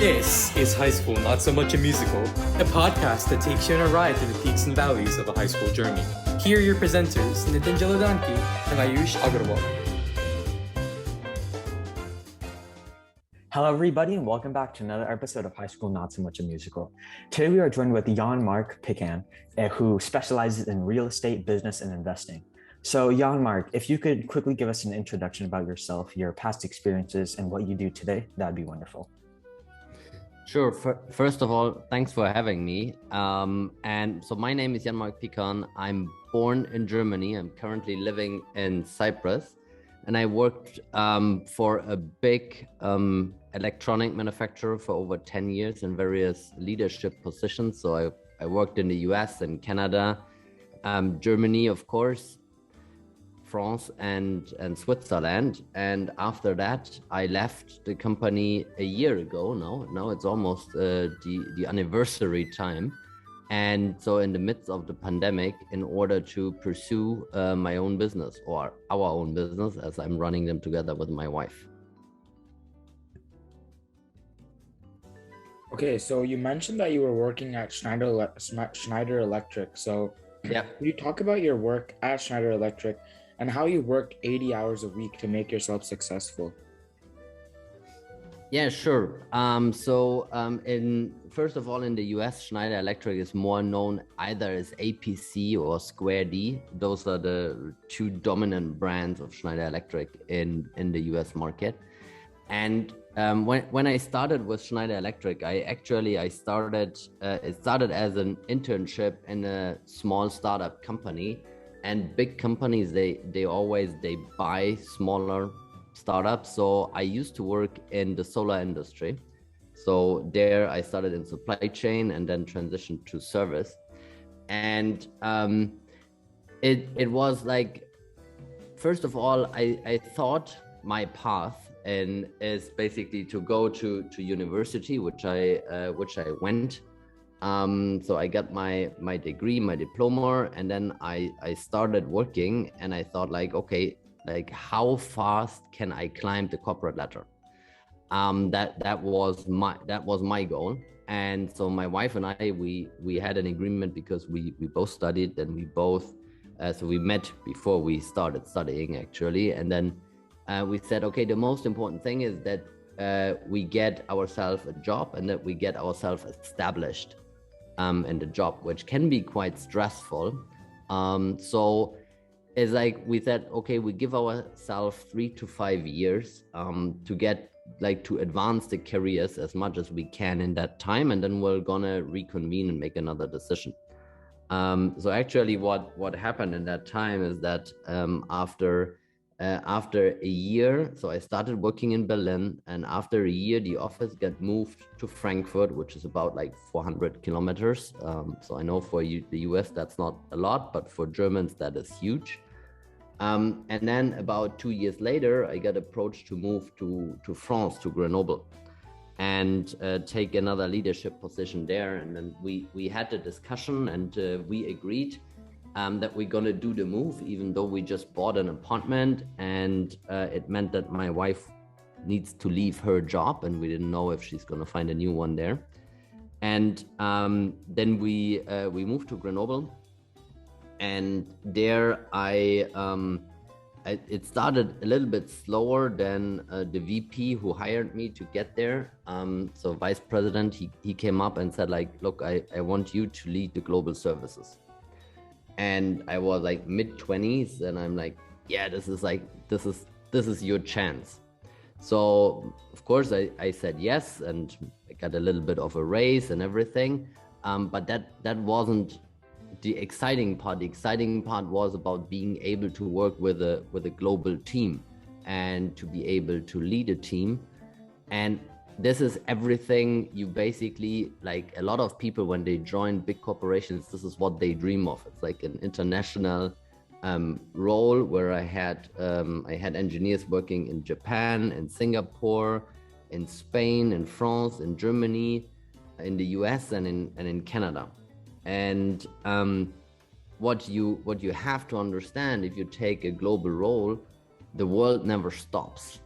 This is High School Not So Much a Musical, a podcast that takes you on a ride through the peaks and valleys of a high school journey. Here are your presenters, Nitin Jaladanki and Ayush Agarwal. Hello, everybody, and welcome back to another episode of High School Not So Much a Musical. Today, we are joined with Jan-Marc Pickhan, who specializes in real estate, business, and investing. So, Jan-Marc, if you could quickly give us an introduction about yourself, your past experiences, and what you do today, that'd be wonderful. Sure. First of all, thanks for having me. And so my name is Jan-Marc Pickhan. I'm born in Germany. I'm currently living in Cyprus. And I worked for a big electronic manufacturer for over 10 years in various leadership positions. So I worked in the US and Canada, Germany, of course, France and Switzerland. And after that, I left the company a year ago. Now it's almost the anniversary time. And so in the midst of the pandemic, in order to pursue my own business or our own business, as I'm running them together with my wife. Okay, so you mentioned that you were working at Schneider Electric. So yeah, can you talk about your work at Schneider Electric and how you worked 80 hours a week to make yourself successful? Yeah, sure. First of all, in the US, Schneider Electric is more known either as APC or Square D. Those are the two dominant brands of Schneider Electric in the US market. And when I started with Schneider Electric, it started as an internship in a small startup company. And big companies, they buy smaller startups. So I used to work in the solar industry. So there I started in supply chain and then transitioned to service. And it was like, first of all, I thought my path is basically to go to university, which I went. So I got my degree, my diploma, and then I started working, and I thought like, okay, like how fast can I climb the corporate ladder? That was my goal. And so my wife and I, we had an agreement because we both studied, and we both, so we met before we started studying actually. And then we said, okay, the most important thing is that we get ourselves a job and that we get ourselves established in the job, which can be quite stressful. So it's like we said, okay, we give ourselves 3 to 5 years to get to advance the careers as much as we can in that time, and then we're gonna reconvene and make another decision. So actually what happened in that time is that after a year, so I started working in Berlin, and after a year, the office got moved to Frankfurt, which is about like 400 kilometers. So I know for the US, that's not a lot, but for Germans, that is huge. And then about 2 years later, I got approached to move to France, to Grenoble, and take another leadership position there. And then we had the discussion, and we agreed that we're gonna do the move, even though we just bought an apartment, and it meant that my wife needs to leave her job, and we didn't know if she's gonna find a new one there. And then we moved to Grenoble, and there it started a little bit slower than the VP who hired me to get there. So vice president, he came up and said like, look, I want you to lead the global services. And I was like mid-20s, and I'm like, yeah, this is your chance. So of course I said yes, and I got a little bit of a raise and everything. But that wasn't the exciting part. The exciting part was about being able to work with a global team and to be able to lead a team. And this is everything you basically, like a lot of people when they join big corporations, this is what they dream of. It's like an international role where I had engineers working in Japan, in Singapore, in Spain, in France, in Germany, in the US, and in Canada. And what you have to understand, if you take a global role, the world never stops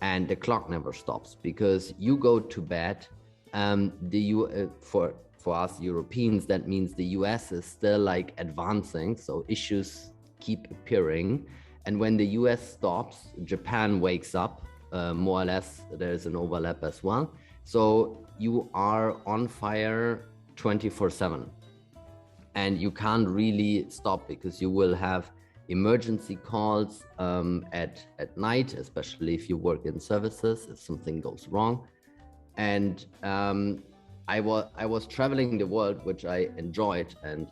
and the clock never stops, because you go to bed For us Europeans, that means the US is still like advancing, so issues keep appearing. And when the US stops, Japan wakes up, more or less. There's an overlap as well. So you are on fire 24/7. And you can't really stop because you will have emergency calls at night, especially if you work in services, if something goes wrong. And I was traveling the world, which I enjoyed, and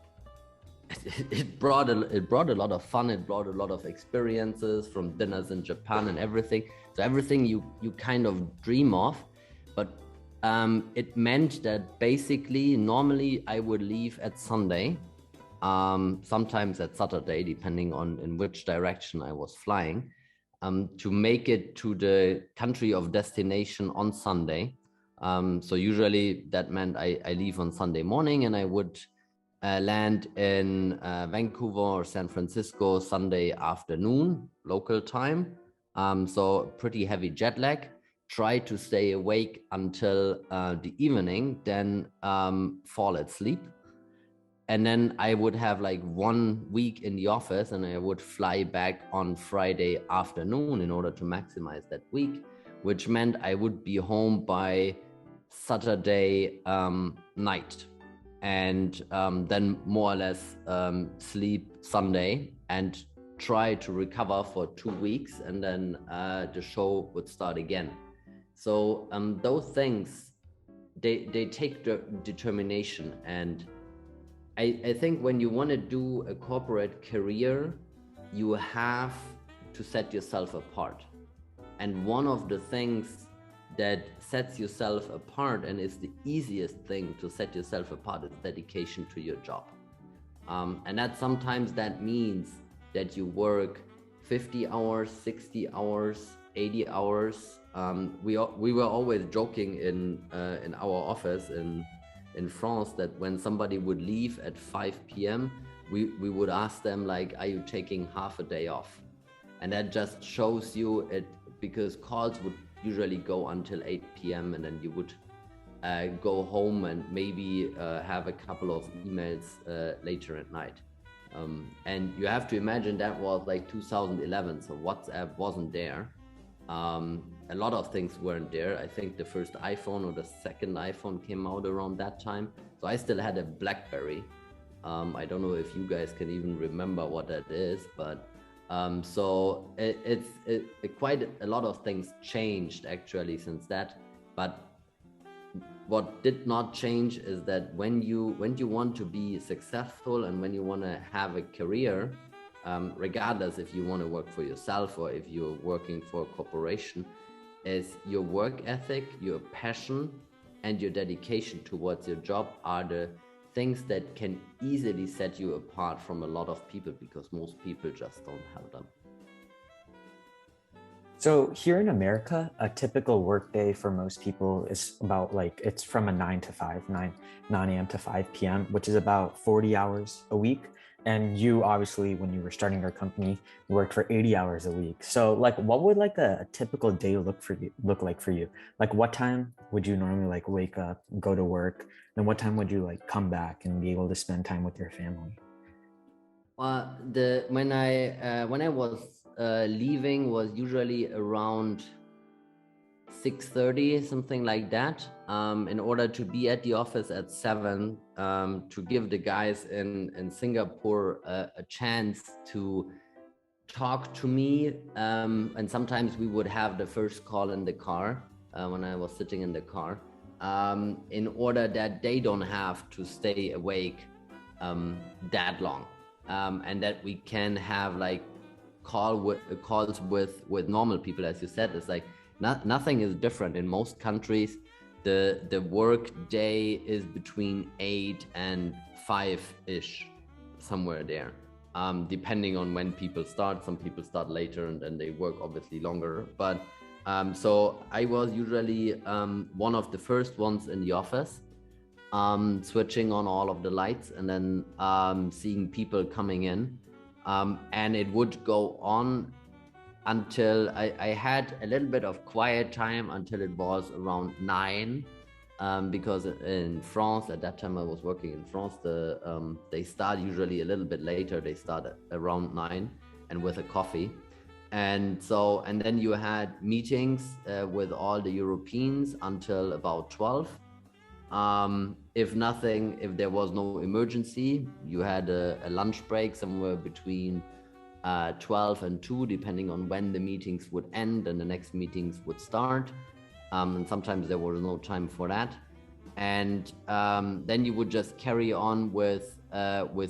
it brought a lot of fun. It brought a lot of experiences, from dinners in Japan and everything. So everything you kind of dream of, but it meant that basically normally I would leave at Sunday, sometimes at Saturday, depending on in which direction I was flying, to make it to the country of destination on Sunday. So usually that meant I leave on Sunday morning, and I would land in Vancouver or San Francisco Sunday afternoon, local time. So pretty heavy jet lag. Try to stay awake until the evening, then fall asleep. And then I would have like 1 week in the office, and I would fly back on Friday afternoon in order to maximize that week, which meant I would be home by Saturday night, and then more or less sleep Sunday and try to recover for 2 weeks, and then the show would start again. So those things, they take the determination. And I think when you want to do a corporate career, you have to set yourself apart. And one of the things that sets yourself apart, and is the easiest thing to set yourself apart, is dedication to your job. And that sometimes that means that you work 50 hours, 60 hours, 80 hours. We were always joking in our office in France that when somebody would leave at 5 p.m., we would ask them like, are you taking half a day off? And that just shows you it, because calls would usually go until 8 p.m. and then you would go home and maybe have a couple of emails later at night. And you have to imagine that was like 2011, so WhatsApp wasn't there. A lot of things weren't there. I think the first iPhone or the second iPhone came out around that time. So I still had a BlackBerry. I don't know if you guys can even remember what that is, but so it's quite a lot of things changed actually since that. But what did not change is that when you want to be successful and when you want to have a career, regardless if you want to work for yourself or if you're working for a corporation, is your work ethic, your passion, and your dedication towards your job are the things that can easily set you apart from a lot of people, because most people just don't have them. So here in America, a typical workday for most people is about like, it's from a 9 a.m. to 5 p.m., which is about 40 hours a week. And you obviously, when you were starting your company, worked for 80 hours a week. So like, what would like a typical day look like for you? Like, what time would you normally like wake up, go to work? And what time would you like come back and be able to spend time with your family? When I was leaving was usually around 6:30, something like that, in order to be at the office at 7, to give the guys in Singapore a chance to talk to me. And sometimes we would have the first call in the car when I was sitting in the car, in order that they don't have to stay awake that long, and that we can have like calls with normal people. As you said, it's like nothing is different in most countries. The work day is between 8 and 5-ish, somewhere there, depending on when people start. Some people start later and then they work obviously longer, but so I was usually one of the first ones in the office, switching on all of the lights and then seeing people coming in, and it would go on until I had a little bit of quiet time until it was around 9, because in France at that time I was working in France. They start usually a little bit later. They start at around 9 and with a coffee, and then you had meetings with all the Europeans until about 12. If there was no emergency, you had a lunch break somewhere between 12 and 2, depending on when the meetings would end and the next meetings would start. And sometimes there was no time for that. And then you would just carry on with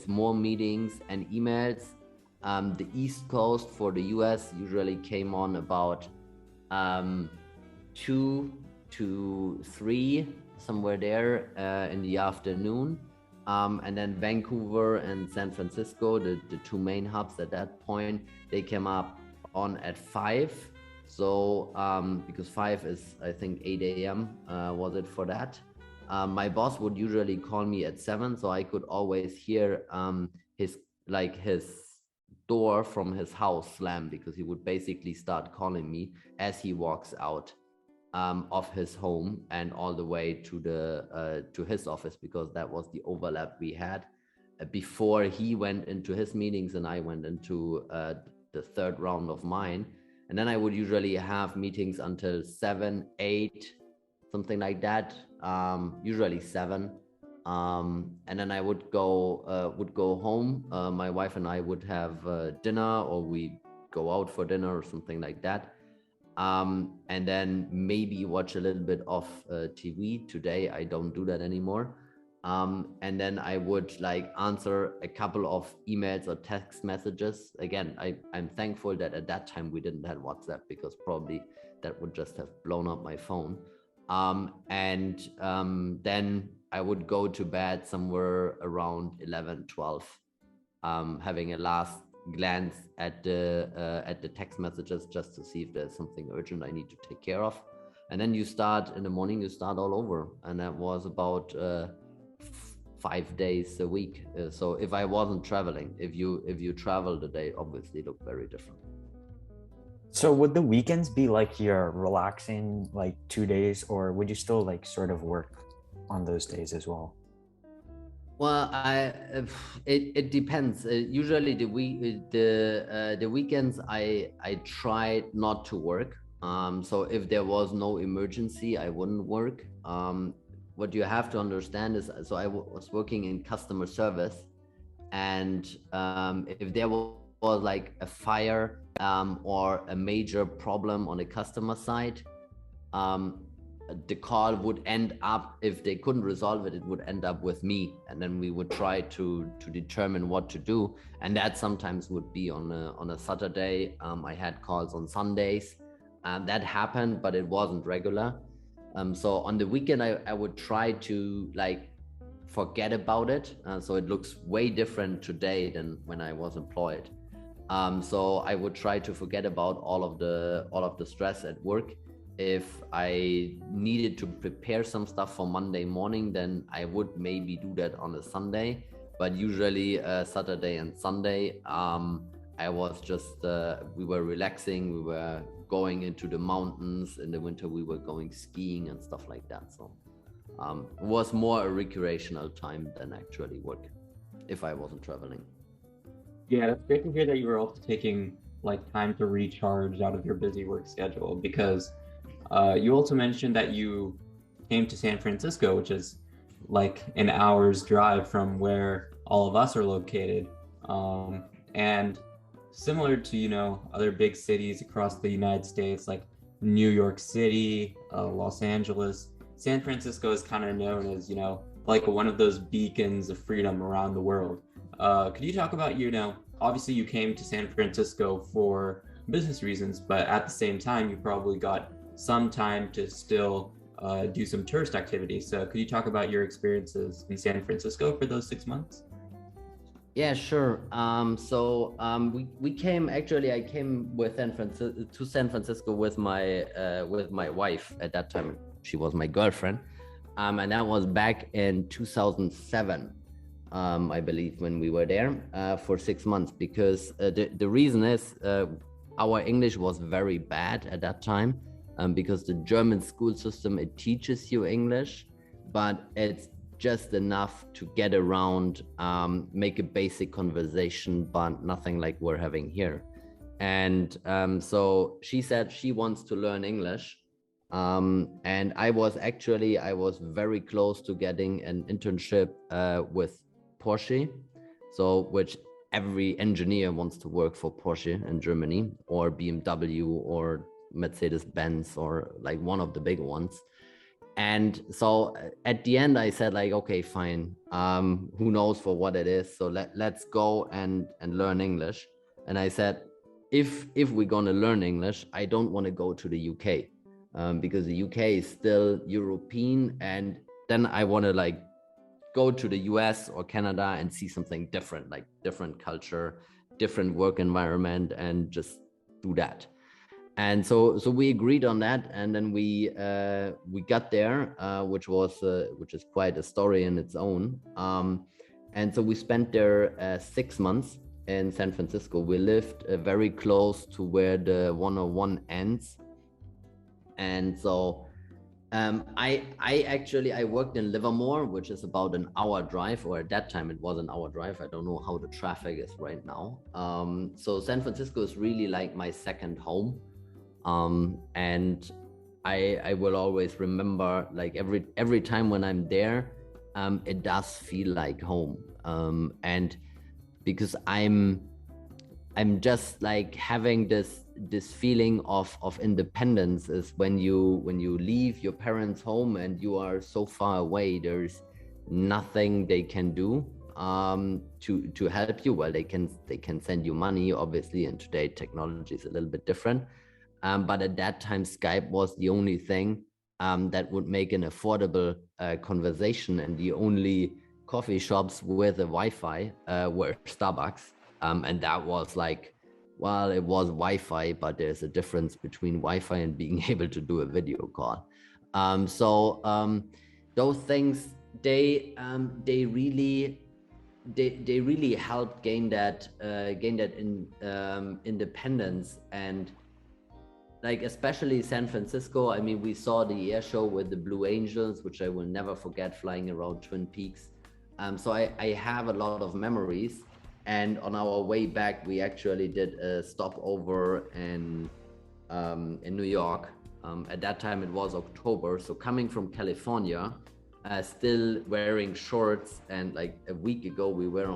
more meetings and emails. The East Coast for the US usually came on about 2 to 3, somewhere there in the afternoon. And then Vancouver and San Francisco, the two main hubs at that point, they came up on at 5. So because 5 is, I think, 8 a.m. Was it for that? My boss would usually call me at 7, so I could always hear his door from his house slam, because he would basically start calling me as he walks out of his home and all the way to his office, because that was the overlap we had before he went into his meetings and I went into the third round of mine. And then I would usually have meetings until 7, 8, something like that, usually 7. And then I would go home. My wife and I would have dinner, or we go out for dinner or something like that. And then maybe watch a little bit of TV. Today I don't do that anymore. And then I would answer a couple of emails or text messages. Again, I'm thankful that at that time we didn't have WhatsApp, because probably that would just have blown up my phone. And then I would go to bed somewhere around 11, 12, having a last glance at the text messages just to see if there's something urgent I need to take care of. And then you start in the morning, you start all over. And that was about 5 days a week. So if I wasn't traveling, if you travel, the day obviously look very different. So would the weekends be like your relaxing 2 days, or would you still sort of work on those days as well? Well, it depends. Usually the weekends I try not to work. So if there was no emergency, I wouldn't work. What you have to understand is, so I was working in customer service, and if there was a fire or a major problem on the customer side, the call would end up, if they couldn't resolve it, it would end up with me, and then we would try to determine what to do. And that sometimes would be on a Saturday. I had calls on Sundays. That happened, but it wasn't regular. So on the weekend, I would try to forget about it. So it looks way different today than when I was employed. So I would try to forget about all of the stress at work. If I needed to prepare some stuff for Monday morning, then I would maybe do that on a Sunday. But usually Saturday and Sunday, I was just, we were relaxing, we were going into the mountains. In the winter, we were going skiing and stuff like that. So it was more a recreational time than actually work, if I wasn't traveling. Yeah, it's great to hear that you were also taking time to recharge out of your busy work schedule, because you also mentioned that you came to San Francisco, which is an hour's drive from where all of us are located. And similar to, other big cities across the United States, like New York City, Los Angeles, San Francisco is kind of known as, one of those beacons of freedom around the world. Could you talk about, obviously you came to San Francisco for business reasons, but at the same time, you probably got some time to still do some tourist activities. So could you talk about your experiences in San Francisco for those 6 months? Yeah, sure. We came, actually, I came to San Francisco with my wife at that time. She was my girlfriend. And that was back in 2007, I believe, when we were there for 6 months, because the reason is our English was very bad at that time, because the German school system, it teaches you English, but it's just enough to get around, make a basic conversation, but nothing like we're having here. And so she said she wants to learn English. And I was very close to getting an internship with Porsche, so which every engineer wants to work for Porsche in Germany, or BMW or Mercedes-Benz, or like one of the big ones. And so at the end I said like, okay, fine, who knows for what it is, so let's go and learn English. And I said, if we're gonna learn English, I don't want to go to the UK, because the UK is still European, and then I want to like go to the US or Canada and see something different, like different culture, different work environment, and just do that. And so we agreed on that, and then we got there, which is quite a story in its own. And so we spent there 6 months in San Francisco. We lived very close to where the 101 ends. And so I worked in Livermore, which is about an hour drive, or at that time it was an hour drive. I don't know how the traffic is right now. So San Francisco is really like my second home. And I will always remember, like every time when I'm there, it does feel like home. And because I'm just like having this feeling of independence is when you leave your parents' home and you are so far away, there's nothing they can do to help you. Well, they can send you money, obviously, and today technology is a little bit different. But at that time, Skype was the only thing that would make an affordable conversation, and the only coffee shops with a Wi-Fi were Starbucks. And that was like, well, it was Wi-Fi, but there's a difference between Wi-Fi and being able to do a video call. So those things, they really helped gain that independence. And like especially San Francisco, I mean, we saw the air show with the Blue Angels, which I will never forget, flying around Twin Peaks. So I have a lot of memories. And on our way back, we actually did a stopover in New York. At that time, it was October. So coming from California, still wearing shorts, and like a week ago, we were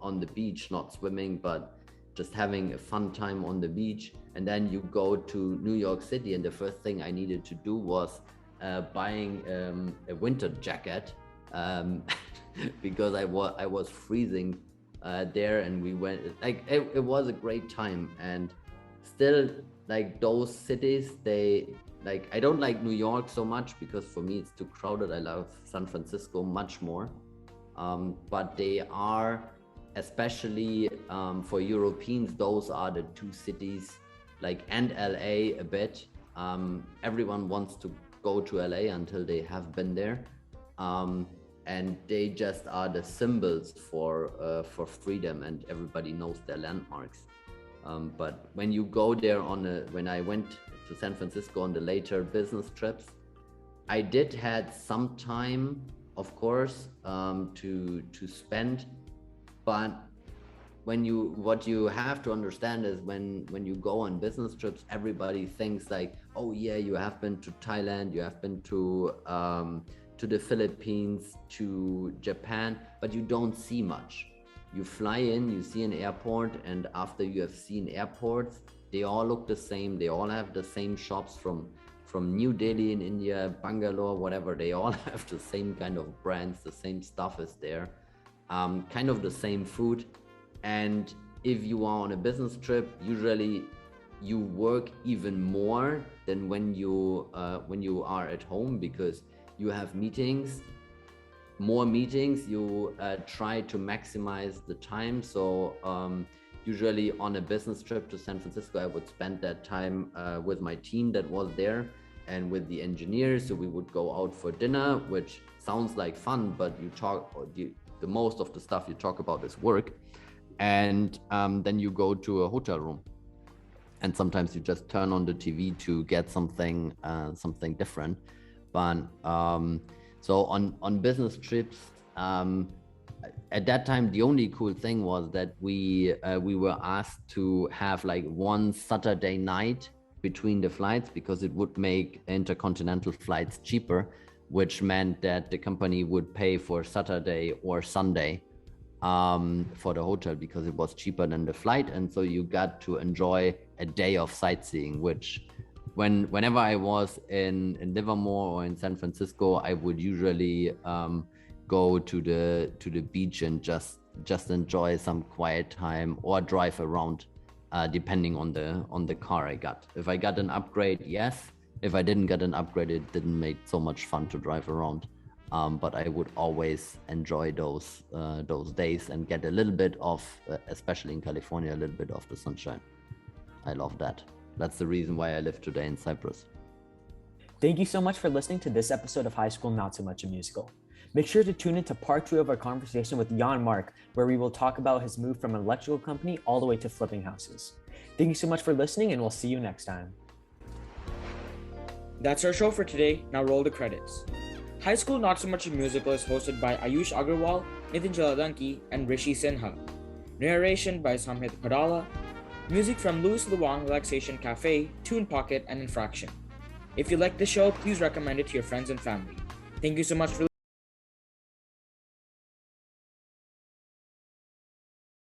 on the beach, not swimming, but just having a fun time on the beach. And then you go to New York City, and the first thing I needed to do was buying a winter jacket because I was freezing there. And we went, like it was a great time. And still, like those cities, they like, I don't like New York so much because for me it's too crowded. I love San Francisco much more, but they are, especially for Europeans, those are the two cities, like, and LA a bit. Everyone wants to go to LA until they have been there. And they just are the symbols for freedom, and everybody knows their landmarks. But when you go there when I went to San Francisco on the later business trips, I did had some time, of course, to spend. But what you have to understand is when you go on business trips, everybody thinks like, oh yeah, you have been to Thailand, you have been to the Philippines, to Japan, but you don't see much. You fly in, you see an airport, and after you have seen airports, they all look the same. They all have the same shops from New Delhi in India, Bangalore, whatever. They all have the same kind of brands, the same stuff is there, kind of the same food. And if you are on a business trip, usually you work even more than when you are at home, because you have meetings, more meetings, you try to maximize the time. So usually on a business trip to San Francisco, I would spend that time with my team that was there and with the engineers. So we would go out for dinner, which sounds like fun, but the most of the stuff you talk about is work. And then you go to a hotel room, and sometimes you just turn on the TV to get something different. But So on business trips, at that time, the only cool thing was that we were asked to have like one Saturday night between the flights, because it would make intercontinental flights cheaper, which meant that the company would pay for Saturday or Sunday for the hotel, because it was cheaper than the flight. And so you got to enjoy a day of sightseeing, which whenever I was in Livermore or in San Francisco, I would usually go to the beach and just enjoy some quiet time, or drive around, depending on the car I got. If I got an upgrade, yes. If I didn't get an upgrade, it didn't make so much fun to drive around. But I would always enjoy those days and get a little bit of, especially in California, a little bit of the sunshine. I love that. That's the reason why I live today in Cyprus. Thank you so much for listening to this episode of High School Not So Much a Musical. Make sure to tune in to part 2 of our conversation with Jan-Marc, where we will talk about his move from an electrical company all the way to flipping houses. Thank you so much for listening, and we'll see you next time. That's our show for today. Now roll the credits. High School Not So Much a Musical is hosted by Ayush Agarwal, Nitin Jaladanki, and Rishi Sinha. Narration by Samhit Padala. Music from Louis Luang Relaxation Cafe, Tune Pocket, and Infraction. If you like the show, please recommend it to your friends and family. Thank you so much for listening.